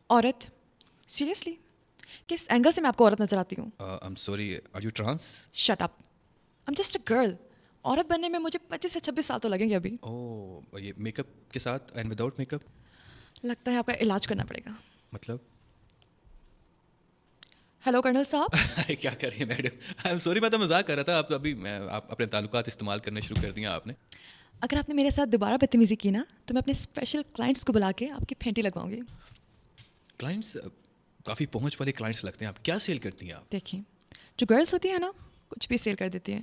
عورت سیریسلی کس اینگل سے میں آپ کو عورت نظر آتی ہوں؟ I'm sorry, are you trans? Shut up, am just a girl. عورت بننے میں مجھے 25 سے 26 سال تو لگیں گے ابھی. Oh, یہ میک اپ کے ساتھ اینڈ وداؤٹ میک اپ لگتا ہے آپ کا علاج کرنا پڑے گا. مطلب ہیلو کرنل صاحب. کیا کر رہی ہے میڈم؟ آئی ایم سوری، میں تو مذاق کر رہا تھا. آپ اپنے تعلقات استعمال کرنے شروع کر دیا آپ نے. اگر آپ نے میرے ساتھ دوبارہ بدتمیزی کی نا تو میں اپنے اسپیشل کلائنٹس کو بلا کے آپ کی پھینٹی لگواؤں گی. کلائنٹس کافی پہنچ والے کلائنٹس لگتے ہیں. آپ کیا سیل کرتی ہیں آپ؟ دیکھیں، جو گرلس ہوتی ہیں نا کچھ بھی سیل کر دیتی ہیں.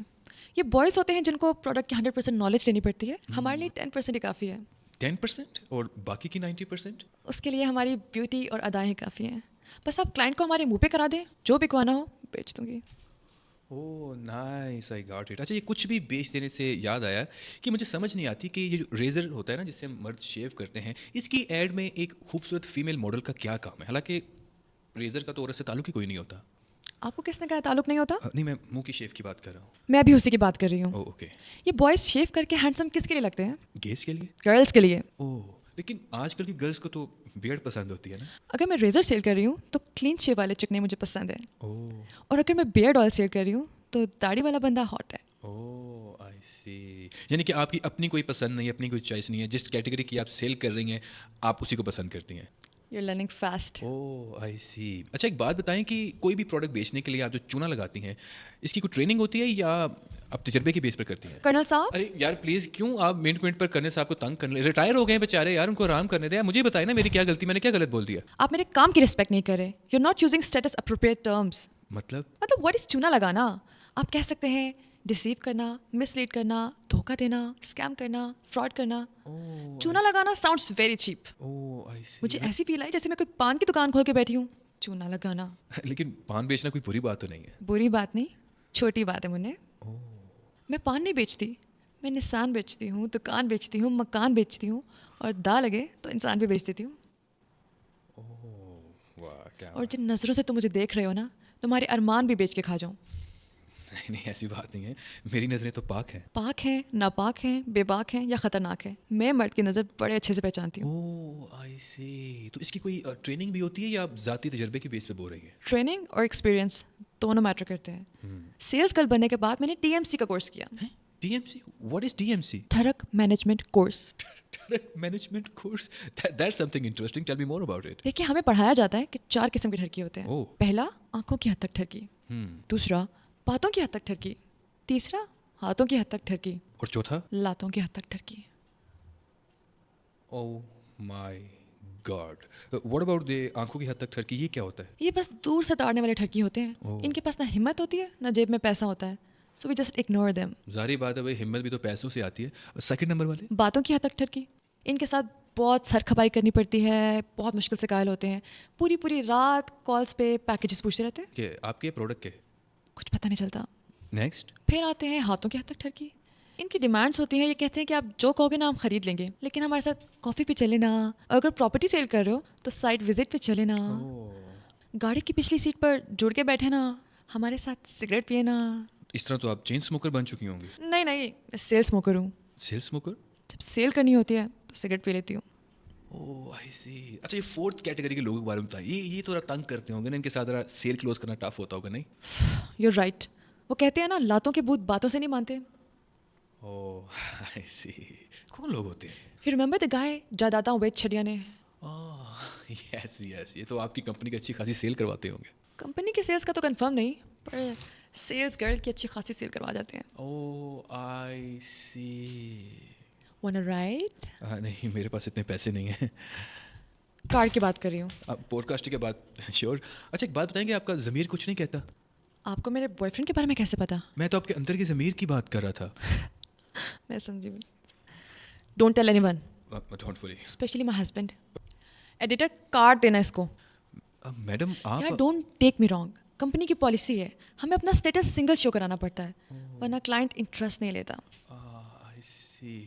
یہ بوائز ہوتے ہیں جن کو پروڈکٹ کی 100% نالج لینی پڑتی ہے. ہمارے لیے 10% ہی کافی ہے. 10% اور باقی کی 90%؟ اس کے لیے ہماری بیوٹی اور ادائیں کافی ہیں. بس آپ کلائنٹ کو ہمارے منہ پہ کرا دیں، جو بکوانا ہو بیچ دوں گی. اوہ نائس، آئی گاٹ اٹ. اچھا، یہ کچھ بھی بیچ دینے سے یاد آیا کہ مجھے سمجھ نہیں آتی کہ یہ جو ریزر ہوتا ہے نا جس سے مرد شیو کرتے ہیں، اس کی ایڈ میں ایک خوبصورت فیمیل ماڈل کا کیا کام ہے؟ حالانکہ ریزر کا تو عورت سے تعلق ہی کوئی نہیں ہوتا. آپ کو کس نے کہا تعلق نہیں ہوتا؟ نہیں، میں منہ کی شیو کی بات کر رہا ہوں. میں بھی اسی کی بات کر رہی ہوں. اوکے. یہ بوائز شیو کر کے ہینڈسم کس کے لیے لگتے ہیں؟ گیس کے لیے؟ گرلس کے لیے. اوہ، لیکن آج کل کی گرلس کو تو بیئرڈ پسند ہوتی ہے نا. اگر میں ریزر سیل کر رہی ہوں تو کلین شیو والے چکنے مجھے پسند ہیں. اوہ اور اگر میں بیئرڈ آئل سیل کر رہی ہوں تو داڑھی والا بندہ ہاٹ ہے. اوہ آئی سی. یعنی کہ آپ کی اپنی کوئی پسند نہیں، اپنی کوئی چوائس نہیں ہے، جس کیٹیگری کی آپ سیل کر رہی ہیں آپ اسی کو پسند کرتی ہیں. You are learning fast. Oh I see. اچھا، ایک بات بتائیں کہ کوئی بھی پروڈکٹ بیچنے کے لیے آپ جو چونا لگاتی ہیں، اس کی کوئی ٹریننگ ہوتی ہے یا آپ تجربے کی بیس پر کرتی ہیں؟ کرنل صاحب، ارے یار پلیز، کیوں آپ منٹ پر کرنے سے آپ کو تنگ کرنے؟ ریٹائر ہو گئے ہیں بیچارے یار، ان کو آرام کرنے دیں. مجھے بتائیں نا میری کیا غلطی، میں نے کیا غلط بول دیا؟ آپ میرے کام کی رسپیکٹ نہیں کر رہے. You are not using status appropriate terms. مطلب واٹ از چونا لگانا؟ آپ کہہ سکتے ہیں ڈسیو کرنا، مس لیڈ کرنا، دھوکہ دینا، اسکیم کرنا، فراڈ کرنا. چونا لگانا sounds very cheap. Oh I سی. مجھے ایسی فیل آئی جیسے میں کوئی پان کی دکان کھول کے بیٹھی ہوں. چونا لگانا لیکن پان بیچنا کوئی بری بات تو نہیں ہے. بری بات نہیں، چھوٹی بات ہے. میں پان نہیں بیچتی، میں نسان بیچتی ہوں، دکان بیچتی ہوں، مکان بیچتی ہوں، اور دا لگے تو انسان بھی بیچ دیتی ہوں. واہ کیا. اور جن نظروں سے تم مجھے دیکھ رہے ہو نا، تمہارے ارمان بھی بیچ کے کھا جاؤں. نہیں ایسی بات نہیں ہے، میری نظریں تو پاک ہیں. پاک ہیں، ناپاک ہیں، بے باک ہیں یا خطرناک ہیں، میں مرد کی نظر بڑے اچھے سے پہچانتی ہوں. اوہ آئی سی. تو اس کی کوئی ٹریننگ بھی ہوتی ہے یا آپ ذاتی تجربے کی بیس پہ بول رہی ہیں؟ ٹریننگ اور ایکسپیرینس دونوں میٹر کرتے ہیں. سیلس گرل بننے کے بعد میں نے ٹی ایم سی کا کورس کیا. T M C? What is T M C? ٹھڑک management course. Management course, that's something interesting. Tell me more about it. دیکھیے، ہمیں پڑھایا جاتا ہے کہ 4 قسم کے ٹھڑکی ہوتے ہیں. اوہ. پہلا، آنکھوں کی حد تک ٹھڑکی. دوسرا، باتوں کی حد تک ٹھڑکی. تیسرا، ہاتھوں کی حد تک ٹھڑکی. اور چوتھا؟ لاتوں کی حد تک ٹھڑکی. اوہ مائی گاڈ. واٹ اباؤٹ دی آنکھوں کی حد تک ٹھڑکی؟ یہ کیا ہوتا ہے؟ یہ بس دور سے تاڑنے والے ٹھڑکی ہوتے ہیں. ان کے پاس نہ ہمت ہوتی ہے نہ جیب میں پیسہ ہوتا ہے. سو وی جسٹ اگنور دیم. ظاہری بات ہے بھائی، ہمت بھی تو پیسوں سے آتی ہے. سیکنڈ نمبر والے؟ باتوں کی حد تک ٹھڑکی. ان کے ساتھ بہت سر کھپائی کرنی پڑتی ہے، بہت مشکل سے قائل ہوتے ہیں، پوری رات کالز پہ پیکیجز پوچھتے رہتے ہیں. کہ آپ کے پروڈکٹ کے کچھ پتہ نہیں چلتا. نیکسٹ؟ پھر آتے ہیں ہاتھوں کی حد تک ٹھڑکی. ان کی ڈیمانڈس ہوتی ہیں، یہ کہتے ہیں کہ آپ جو کہو گے نا ہم خرید لیں گے، لیکن ہمارے ساتھ کافی پہ چلے نا. اگر پراپرٹی سیل کر رہے ہو تو سائٹ وزٹ پہ چلے نا. گاڑی کی پچھلی سیٹ پر جڑ کے بیٹھے نا. ہمارے ساتھ سگریٹ پیے نا. اس طرح تو آپ چین اسموکر بن چکی ہوں گی. نہیں، میں سیل اسموکر ہوں. Sale smoker? جب سیل کرنی ہوتی ہے تو سگریٹ پی لیتی ہوں. اوہ آئی سی. اچھا، یہ فورتھ کیٹیگری کے لوگوں کے بارے میں بتائیں. یہ تھوڑا تنگ کرتے ہوں گے نا، ان کے ساتھ ذرا سیل کلوز کرنا ٹف ہوتا ہوگا نہیں؟ You are right. وہ کہتے ہیں نا لاتوں کے بھوت باتوں سے نہیں مانتے. اوہ آئی سی. کون لوگ ہوتے ہیں؟ یو ریممبر دی گائے جائیداداں ویچ چھڑیا نے؟ یس یس. یہ تو آپ کی کمپنی کی اچھی خاصی سیل کرواتے ہوں گے. کمپنی کی سیلس کا تو کنفرم نہیں، پر سیلس گرل کی اچھی خاصی سیل کروا جاتے ہیں. Oh I see. One right. نہیں، میرے پاس اتنے پیسے نہیں ہیں. کارڈ کی بات کر رہی ہوں. آپ پوڈ کاسٹ کے بعد شیور. اچھا، ایک بات بتائیں گے، آپ کا ضمیر کچھ نہیں کہتا؟ آپ کو میرے بوائے فرینڈ کے بارے میں کیسے پتا؟ میں تو آپ کے اندر کی ضمیر کی بات کر رہا تھا. میں سمجھی. Don't tell anyone, don't worry. Specially my husband. Editor card دینا اس کو. Madam you don't take me wrong, company کی پالیسی ہے ہمیں اپنا اسٹیٹس سنگل شو کرانا پڑتا ہے، ورنہ کلائنٹ انٹرسٹ نہیں لیتا. I see.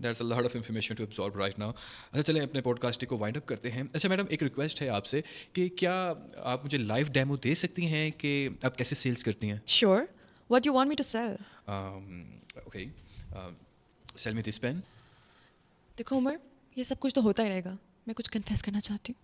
There's a lot of information to absorb right now. اچھا چلیں اپنے پوڈ کاسٹ کو وائنڈ اپ کرتے ہیں. اچھا میڈم، ایک ریکویسٹ ہے آپ سے کہ کیا آپ مجھے لائیو ڈیمو دے سکتی ہیں کہ آپ کیسے سیلس کرتی ہیں؟ Sure. What you want me to sell? Okay, sell me this pen. دیکھو عمر، یہ سب کچھ تو ہوتا ہی رہے گا، میں کچھ کنفیس کرنا چاہتی ہوں.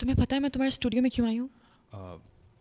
تمہیں پتہ ہے میں تمہارے اسٹوڈیو میں کیوں آئی ہوں؟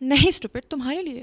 نہیں اسٹوپڈ, تمہارے لیے.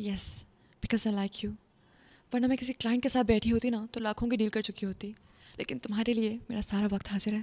یس, بیکاز آئی لائک یو. ورنہ میں کسی کلائنٹ کے ساتھ بیٹھی ہوتی نا تو لاکھوں کی ڈیل کر چکی ہوتی, لیکن تمہارے لیے میرا سارا وقت حاضر ہے.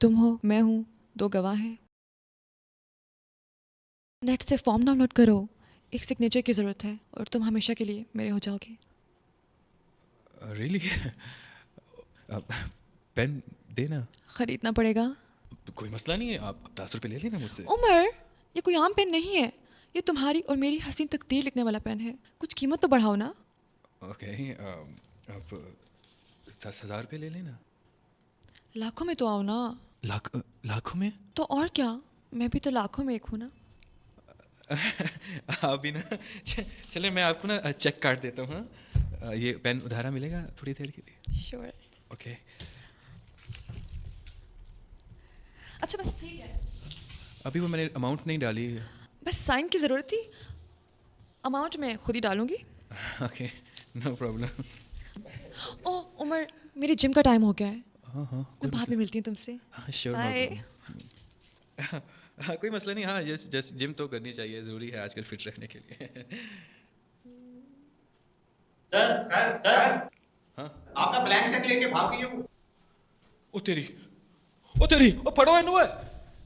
تم ہو, میں ہوں, دو گواہ ہیں. نیٹ سے فارم ڈاؤن لوڈ کرو, ایک سگنیچر کی ضرورت ہے اور تم ہمیشہ کے لیے میرے ہو جاؤ گے. ریئلی؟ پین دینا؟ خریدنا پڑے گا. کوئی مسئلہ نہیں ہے, آپ 10 روپے لے لینا مجھ سے. عمر, یہ کوئی عام پین نہیں ہے, یہ تمہاری اور میری حسین تقدیر لکھنے والا پین ہے. کچھ قیمت تو بڑھاؤ نا. اوکے, آپ 10,000 روپے لے لینا. لاکھوں میں تو آؤ نا. لاکھوں میں؟ تو اور کیا, میں بھی تو لاکھوں میں ایک ہوں نا. آپ بھی نا. چلے میں آپ کو نا چیک کاٹ دیتا ہوں. ہاں, یہ پین ادھارا ملے گا تھوڑی دیر کے لیے؟ شیور. اوکے. اچھا بس ٹھیک ہے. ابھی وہ میں نے اماؤنٹ نہیں ڈالی. بس سائن کی ضرورت تھی, اماؤنٹ میں خود ہی ڈالوں گی. Okay, no problem. او عمر, میری جم کا ٹائم ہو گیا ہے. ہاں ہاں, میں بعد میں ملتی ہوں تم سے. ہاں شیور. بائے. ہاں کوئی مسئلہ نہیں. ہاں جس جم تو کرنی چاہیے, ضروری ہے آج کل فٹ رہنے کے لیے. سر سر سر ہاں, آپ کا بلینک چیک لے کے بھاگ گئی ہوں. او تیری, او پڑھو ہے.